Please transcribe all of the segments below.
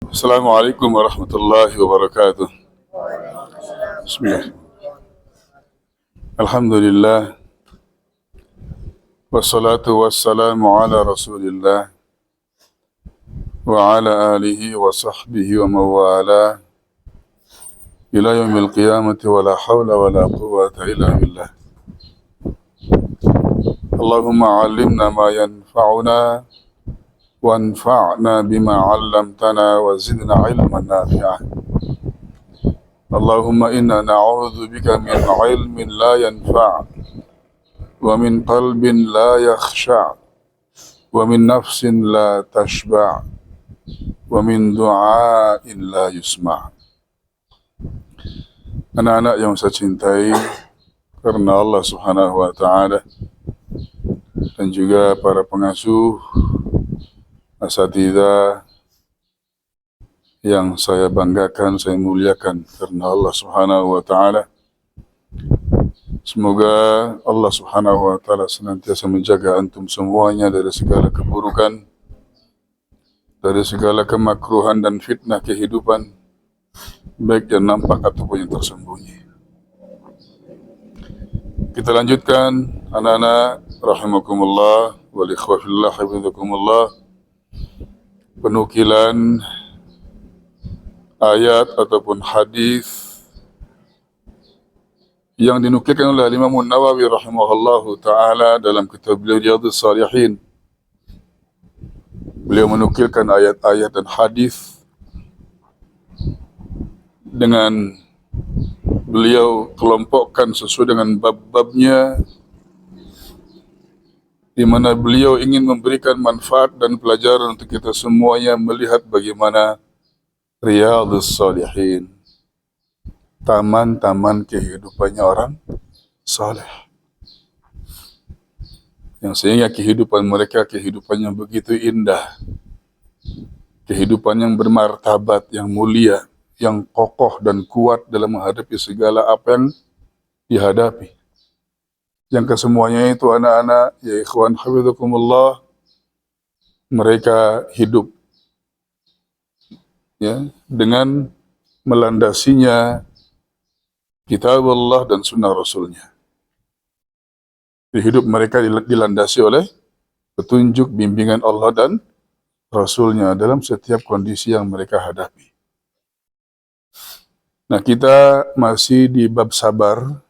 Assalamualaikum warahmatullahi wabarakatuh. Bismillah. Alhamdulillah. Wassalatu wassalamu ala rasulillah. Wa ala alihi wa sahbihi wa mawala. Ila yaumil qiyamati wa la hawla wa la quwwata illa billah. Allahumma alimna ma yanfa'una. Wanfa'na bima 'allamtana wa zidna ilman nafi'ah. Allahumma inna na'udzu bika min ilmin la yanfa' wa min qalbin la yakhsha' wa min nafsin la tashba' wa min du'ain la yusma'. Anak-anak yang saya cintai karena Allah Subhanahu wa taala, dan juga para pengasuh, asatidzah yang saya banggakan, saya muliakan karena Allah Subhanahu wa taala. Semoga Allah Subhanahu wa taala senantiasa menjaga antum semuanya dari segala keburukan, dari segala kemakruhan dan fitnah kehidupan, baik yang nampak ataupun yang tersembunyi. Kita lanjutkan, anak-anak rahimakumullah wal ikhwah fillah hafizakumullah, penukilan ayat ataupun hadis yang dinukilkan oleh Imam Nawawi rahimahullahu taala dalam kitab beliau Riyadhus Shalihin. Beliau menukilkan ayat-ayat dan hadis dengan beliau kelompokkan sesuai dengan bab-babnya, di mana beliau ingin memberikan manfaat dan pelajaran untuk kita semuanya melihat bagaimana Riyadhus Shalihin, taman-taman kehidupannya orang saleh, yang sehingga kehidupan mereka kehidupan yang begitu indah, kehidupan yang bermartabat, yang mulia, yang kokoh dan kuat dalam menghadapi segala apa yang dihadapi. Yang kesemuanya itu anak-anak, ya ikhwan hafizakumullah, mereka hidup ya dengan melandasinya kitab Allah dan sunnah Rasulnya. Hidup mereka dilandasi oleh petunjuk bimbingan Allah dan Rasulnya dalam setiap kondisi yang mereka hadapi. Nah, kita masih di bab sabar,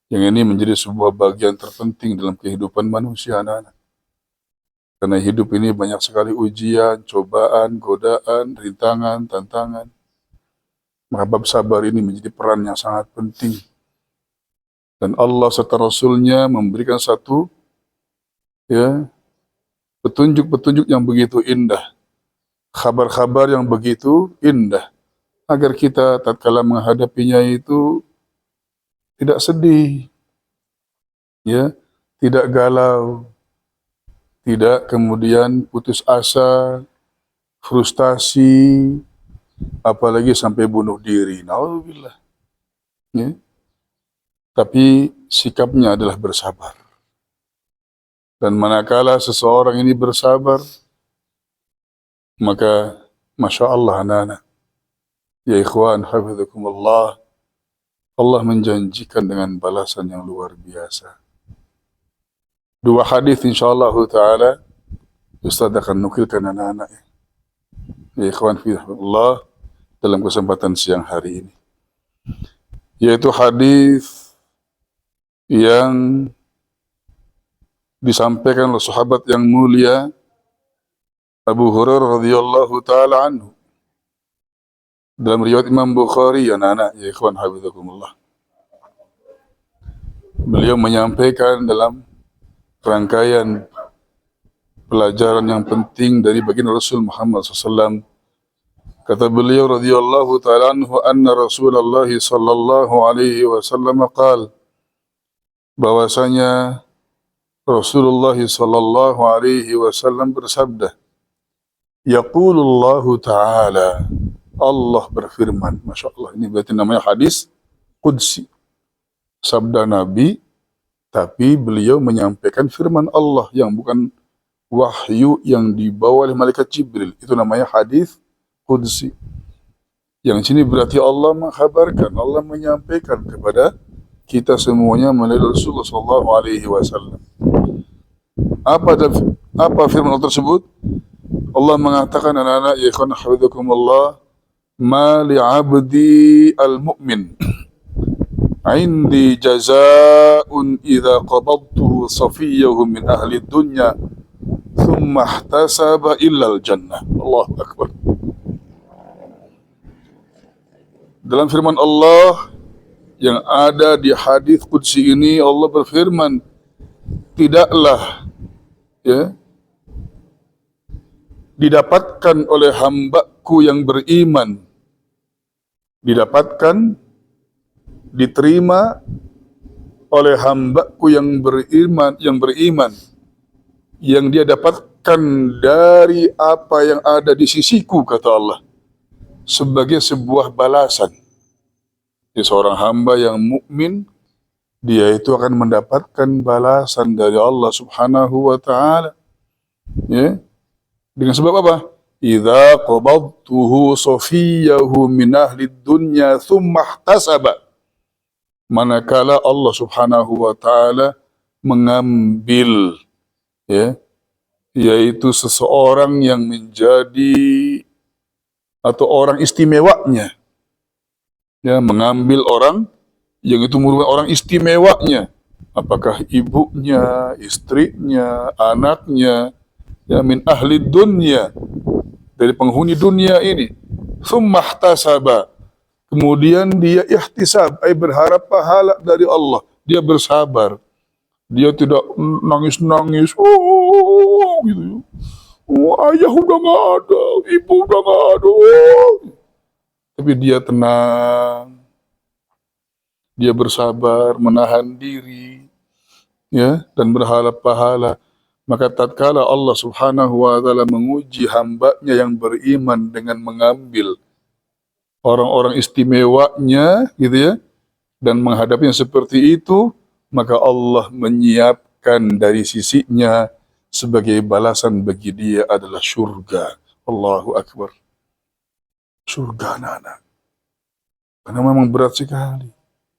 yang ini menjadi sebuah bagian terpenting dalam kehidupan manusia, anak-anak. Karena hidup ini banyak sekali ujian, cobaan, godaan, rintangan, tantangan. Maka bab sabar ini menjadi peran yang sangat penting. Dan Allah serta Rasulnya memberikan satu petunjuk-petunjuk yang begitu indah, kabar-kabar yang begitu indah, agar kita tatkala menghadapinya itu tidak sedih, tidak galau, tidak kemudian putus asa, frustasi, apalagi sampai bunuh diri. Nauzubillah. Tapi sikapnya adalah bersabar. Dan manakala seseorang ini bersabar, maka Masya Allah anak-anak, ya ikhwan hafizakumullah, Allah menjanjikan dengan balasan yang luar biasa. Dua hadis insyaallah taala Ustaz akan nukilkan anak-anak, ya ikhwan fillah, dalam kesempatan siang hari ini, yaitu hadis yang disampaikan oleh sahabat yang mulia Abu Hurairah radhiyallahu taala anhu dalam riwayat Imam Bukhari, anak-anak, ya ikhwan hafizakumullah. Beliau menyampaikan dalam rangkaian pelajaran yang penting dari baginda Rasul Muhammad SAW. Kata beliau radhiyallahu ta'ala anhu, anna Rasulullah sallallahu alaihi wasallam qala, bahwasanya Rasulullah sallallahu alaihi wasallam bersabda, yaqulullahu ta'ala, Allah berfirman. Masya Allah, ini berarti namanya hadis qudsi, sabda Nabi, tapi beliau menyampaikan firman Allah yang bukan wahyu yang dibawa oleh malaikat Jibril. Itu namanya hadis Qudsi. Yang sini berarti Allah mengkhabarkan, Allah menyampaikan kepada kita semuanya melalui Rasulullah SAW. Apa firman Allah tersebut? Allah mengatakan, anak-anak, ya ikhwan hafizakumullah, ma li'abdi al-mu'min indi jazaa'un idza qabadtuhu safiyahu min ahli dunya thumma ihtasaba illa al-jannah. Allahu akbar. Dalam firman Allah yang ada di hadis qudsi ini, Allah berfirman, tidaklah didapatkan oleh hambaku yang beriman, diterima oleh hambaku yang beriman, yang dia dapatkan dari apa yang ada di sisiku, kata Allah, sebagai sebuah balasan. Jadi seorang hamba yang mukmin, dia itu akan mendapatkan balasan dari Allah Subhanahu wa taala. Ya. Dengan sebab apa? Idza qabadtuhu safiyahu min ahli dunya thumma ihtasaba. Manakala Allah Subhanahu wa taala mengambil, yaitu seseorang yang menjadi atau orang istimewanya, mengambil orang yang itu merupakan orang istimewanya, apakah ibunya, istrinya, anaknya, min ahli dunya, dari penghuni dunia ini. Tsumma ihtasaba, kemudian dia ihtisab, berharap pahala dari Allah, dia bersabar, dia tidak nangis-nangis, gitu. Ayah udah nggak ada, ibu udah nggak ada, tapi dia tenang, dia bersabar, menahan diri, dan berharap pahala. Maka tatkala Allah Subhanahu wa taala menguji hambanya yang beriman dengan mengambil orang-orang istimewanya, dan menghadapinya seperti itu, maka Allah menyiapkan dari sisinya sebagai balasan bagi dia adalah surga. Allahu akbar. Surga, anak-anak. Karena memang berat sekali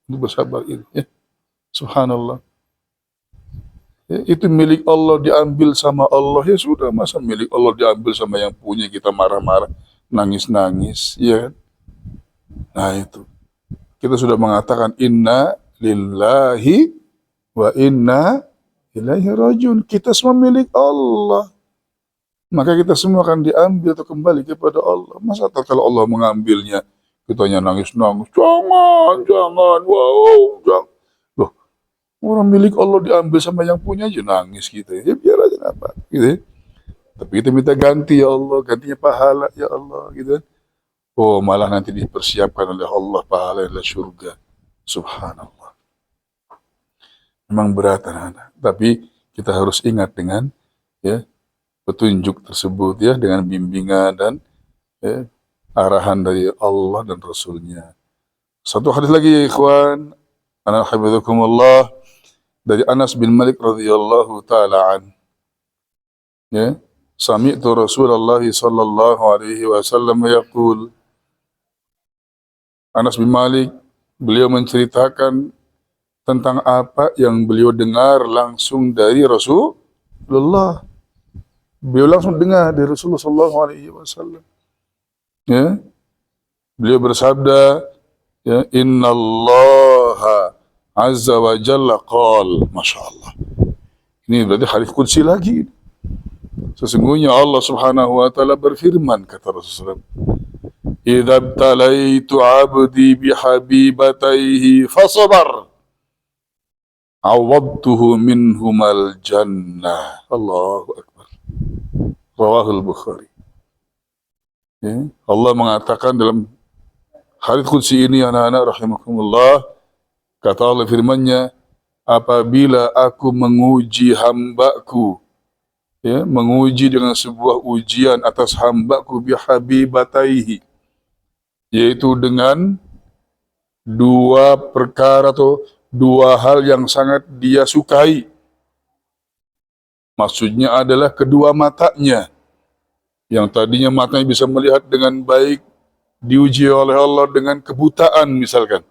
untuk bersabar ini, Subhanallah. Itu milik Allah, diambil sama Allah, ya sudah, masa milik Allah diambil sama yang punya, kita marah-marah, nangis-nangis, kan? Nah itu, kita sudah mengatakan inna lillahi wa inna ilaihi rajiun, kita semua milik Allah, maka kita semua akan diambil atau kembali kepada Allah. Masa kalau Allah mengambilnya, kita hanya nangis-nangis, jangan, jangan. Orang milik Allah diambil sama yang punya aja nangis kita, ya biar aja apa, Tapi kita minta ganti, ya Allah, gantinya pahala, ya Allah, Oh, malah nanti dipersiapkan oleh Allah pahala adalah surga. Subhanallah. Memang berat, anak-anak. Tapi kita harus ingat dengan petunjuk tersebut, dengan bimbingan dan arahan dari Allah dan Rasulnya. Satu hadis lagi, ya ikhwan, ana hafizakumullah, dari Anas bin Malik radhiyallahu taala an. Sami'tu Rasulullah sallallahu alaihi wasallam yaqul. Anas bin Malik, beliau menceritakan tentang apa yang beliau dengar langsung dari Rasulullah. Beliau langsung dengar dari Rasulullah sallallahu alaihi wasallam. Beliau bersabda, innallaha azza wa jalla qal. Masya Allah. Ini berarti hadis qudsi lagi. Sesungguhnya Allah Subhanahu wa taala berfirman, kata Rasulullah, idza btalaitu 'abdi bihabibataihi fasabar awadtuhu minhumal jannah. Allahu akbar. Rawahul Bukhari. Allah mengatakan dalam hadis qudsi ini, anak-anak rahimakumullah, kata Allah firman-Nya, apabila aku menguji hambaku, menguji dengan sebuah ujian atas hambaku bihabibataihi, yaitu dengan dua perkara atau dua hal yang sangat dia sukai. Maksudnya adalah kedua matanya. Yang tadinya matanya bisa melihat dengan baik, diuji oleh Allah dengan kebutaan misalkan.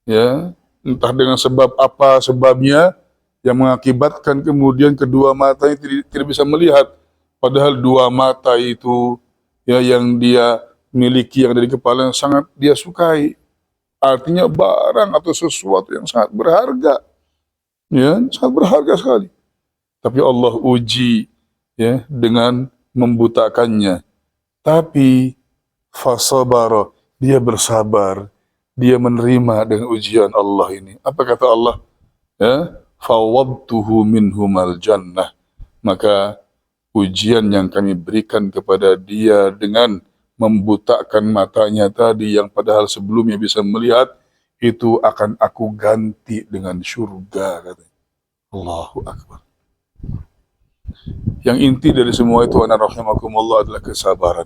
Ya, entah dengan sebab apa sebabnya yang mengakibatkan kemudian kedua matanya tidak bisa melihat. Padahal dua mata itu ya yang dia miliki, yang dari kepala, yang sangat dia sukai. Artinya barang atau sesuatu yang sangat berharga. Ya, sangat berharga sekali. Tapi Allah uji ya dengan membutakannya. Tapi fasabara, dia bersabar, dia menerima dengan ujian Allah ini. Apa kata Allah? Ya, fawabtuhu minhumal jannah. Maka ujian yang kami berikan kepada dia dengan membutakan matanya tadi yang padahal sebelumnya bisa melihat, itu akan aku ganti dengan surga, katanya. Allahu Akbar. Yang inti dari semua itu, ana rahimakumullah, adalah kesabaran.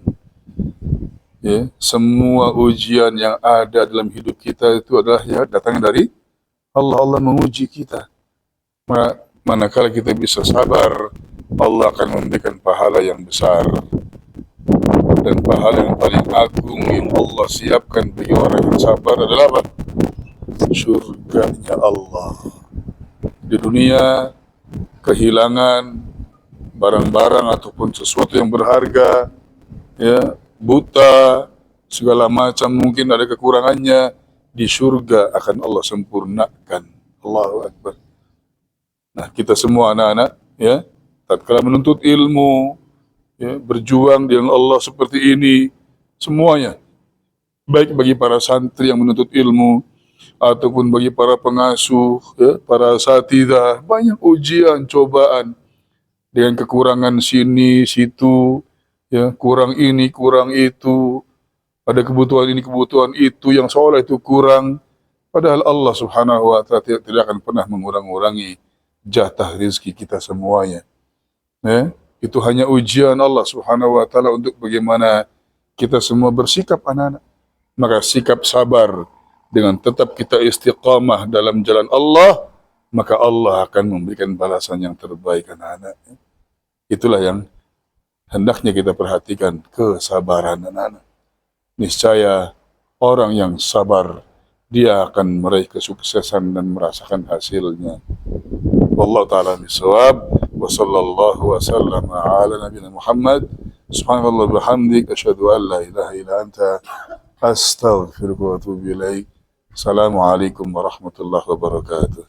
Ya, semua ujian yang ada dalam hidup kita itu adalah ya datang dari Allah. Allah menguji kita. Manakala kita bisa sabar, Allah akan memberikan pahala yang besar. Dan pahala yang paling agung yang Allah siapkan bagi orang yang sabar adalah apa? Surganya Allah. Di dunia, kehilangan barang-barang ataupun sesuatu yang berharga, ya, buta, segala macam mungkin ada kekurangannya, di surga akan Allah sempurnakan. Allahu Akbar. Nah, kita semua anak-anak, ya, tatkala menuntut ilmu, ya, berjuang dengan Allah seperti ini, semuanya, baik bagi para santri yang menuntut ilmu, ataupun bagi para pengasuh, ya, para asatidzah, banyak ujian, cobaan, dengan kekurangan sini, situ, ya, kurang ini, kurang itu, ada kebutuhan ini, kebutuhan itu, yang seolah itu kurang, padahal Allah subhanahu wa ta'ala tidak akan pernah mengurangi jatah rezeki kita semuanya. Ya, itu hanya ujian Allah subhanahu wa ta'ala untuk bagaimana kita semua bersikap, anak-anak. Maka sikap sabar dengan tetap kita istiqamah dalam jalan Allah, maka Allah akan memberikan balasan yang terbaik, anak-anak. Itulah yang hendaknya kita perhatikan, kesabaran, anak-anak. Niscaya orang yang sabar, dia akan meraih kesuksesan dan merasakan hasilnya. Wallahu ta'ala bisawab. Wa sallallahu wa sallama ala nabiyina Muhammad. Subhanallah bihamdik, asyhadu an la ilaha illa anta, astaghfiruka wa atubu ilaik. Assalamualaikum warahmatullahi wabarakatuh.